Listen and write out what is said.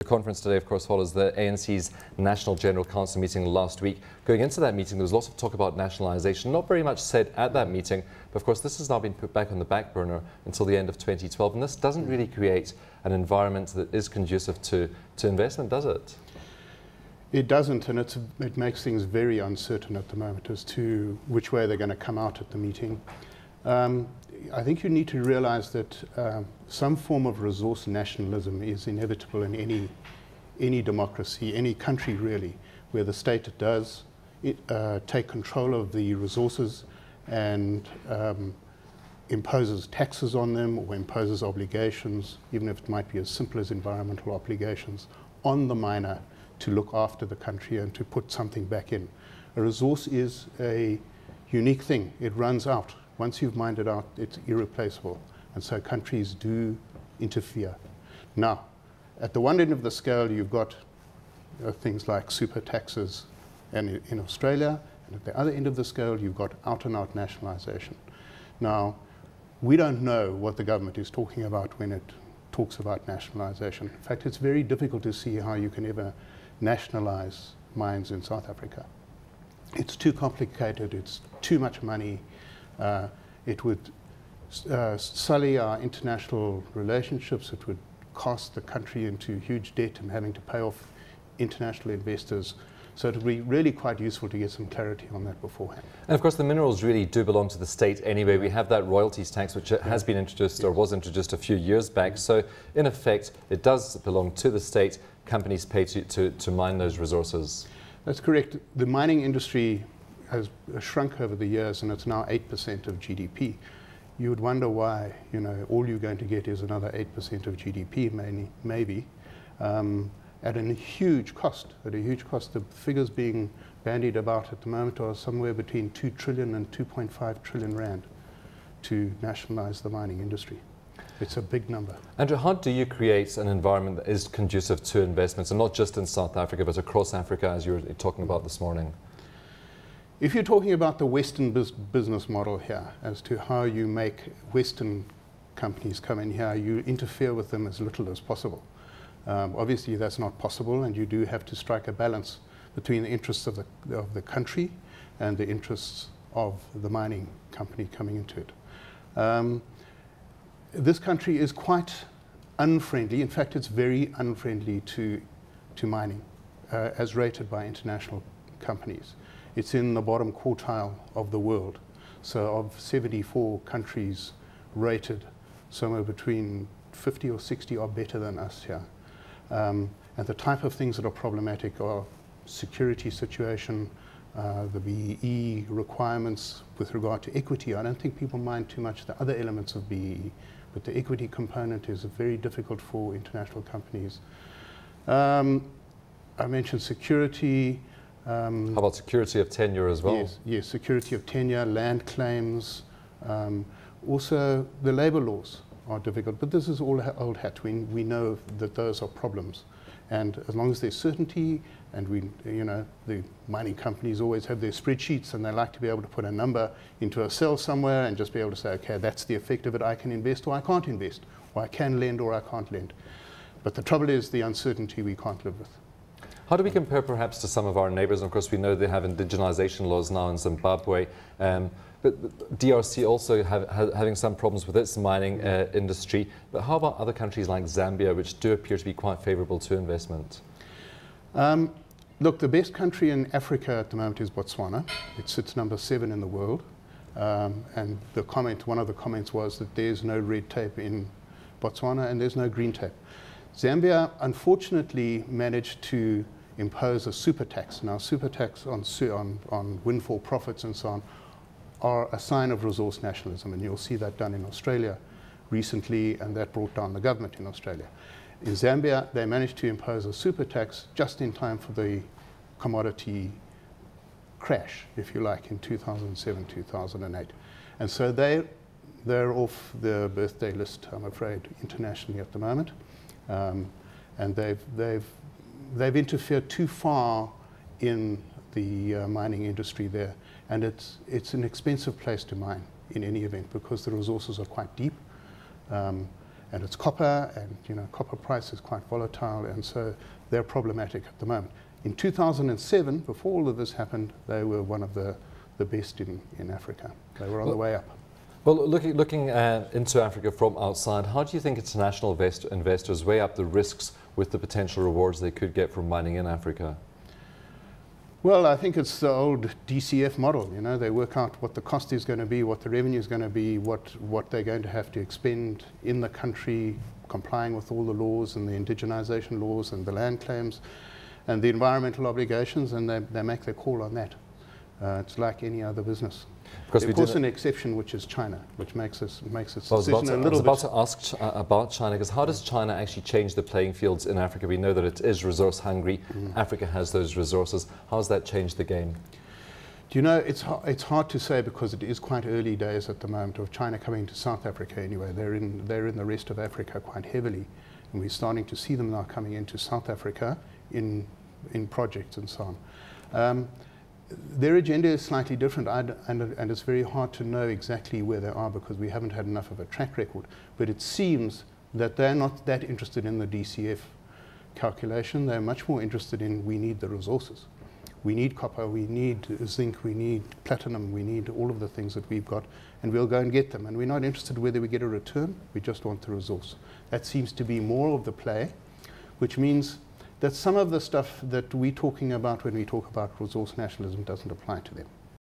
The conference today, of course, follows the ANC's National General Council meeting last week. Going into that meeting, there was lots of talk about nationalisation, not very much said at that meeting, but of course this has now been put back on the back burner until the end of 2012, and this doesn't really create an environment that is conducive to investment, does it? It doesn't, and it makes things very uncertain at the moment as to which way they're going to come out at the meeting. I think you need to realize that some form of resource nationalism is inevitable in any democracy, any country really, where the state does take control of the resources and imposes taxes on them or imposes obligations, even if it might be as simple as environmental obligations, on the miner to look after the country and to put something back in. A resource is a unique thing. It runs out. Once you've mined it out, it's irreplaceable. And so countries do interfere. Now, at the one end of the scale, you've got things like super taxes in Australia, and at the other end of the scale, you've got out-and-out nationalisation. Now, we don't know what the government is talking about when it talks about nationalisation. In fact, it's very difficult to see how you can ever nationalise mines in South Africa. It's too complicated, it's too much money. It would sully our international relationships. It would cast the country into huge debt and having to pay off international investors. So it would be really quite useful to get some clarity on that beforehand. And of course the minerals really do belong to the state anyway. We have that royalties tax which has been introduced or was introduced a few years back. So in effect it does belong to the state. Companies pay to mine those resources. That's correct. The mining industry has shrunk over the years, and it's now 8% of GDP. You would wonder why, you know, all you're going to get is another 8% of GDP, maybe, at a huge cost. The figures being bandied about at the moment are somewhere between 2 trillion and 2.5 trillion rand to nationalize the mining industry. It's a big number. Andrew, how do you create an environment that is conducive to investments, and not just in South Africa, but across Africa, as you were talking about this morning? If you're talking about the Western business model here, as to how you make Western companies come in here, you interfere with them as little as possible. Obviously that's not possible, and you do have to strike a balance between the interests of the country and the interests of the mining company coming into it. This country is quite unfriendly. In fact, it's very unfriendly to mining, as rated by international companies. It's in the bottom quartile of the world. So of 74 countries rated, somewhere between 50 or 60 are better than us here. And the type of things that are problematic are security situation, the BEE requirements with regard to equity. I don't think people mind too much the other elements of BEE, but the equity component is very difficult for international companies. I mentioned security. How about security of tenure as well? Yes, security of tenure, land claims. Also, the labour laws are difficult, but this is all old hat. We know that those are problems. And as long as there's certainty, and the mining companies always have their spreadsheets, and they like to be able to put a number into a cell somewhere and just be able to say, okay, that's the effect of it. I can invest or I can't invest, or I can lend or I can't lend. But the trouble is the uncertainty we can't live with. How do we compare perhaps to some of our neighbours? Of course, we know they have indigenization laws now in Zimbabwe, but DRC also having some problems with its mining industry. But how about other countries like Zambia, which do appear to be quite favourable to investment? Look, the best country in Africa at the moment is Botswana. It sits number 7 in the world. And one of the comments was that there's no red tape in Botswana and there's no green tape. Zambia, unfortunately, managed to impose a super tax. Now, super tax on windfall profits and so on are a sign of resource nationalism, and you'll see that done in Australia recently, and that brought down the government in Australia. In Zambia, they managed to impose a super tax just in time for the commodity crash, if you like, in 2007, 2008. And so they're off the birthday list, I'm afraid, internationally at the moment. And they've interfered too far in the mining industry there, and it's an expensive place to mine in any event because the resources are quite deep. and it's copper, and copper price is quite volatile, and so they're problematic at the moment. In 2007, before all of this happened, they were one of the best in Africa. They were on the way up. Well, looking into Africa from outside, how do you think international investors weigh up the risks with the potential rewards they could get from mining in Africa? Well, I think it's the old DCF model. They work out what the cost is going to be, what the revenue is going to be, what they're going to have to expend in the country, complying with all the laws and the indigenization laws and the land claims and the environmental obligations, and they make their call on that. It's like any other business. Because of course, an exception, which is China, which makes its decision a little bit. I was about to ask about China, because how does China actually change the playing fields in Africa? We know that it is resource hungry. Africa has those resources. How has that changed the game? Do you know, it's hard to say, because it is quite early days at the moment of China coming to South Africa anyway. They're in the rest of Africa quite heavily, and we're starting to see them now coming into South Africa in projects and so on. Their agenda is slightly different, and it's very hard to know exactly where they are, because we haven't had enough of a track record. But it seems that they're not that interested in the DCF calculation. They're much more interested in, we need the resources. We need copper, we need zinc, we need platinum, we need all of the things that we've got, and we'll go and get them. And we're not interested whether we get a return, we just want the resource. That seems to be more of the play, which means that some of the stuff that we're talking about when we talk about resource nationalism doesn't apply to them.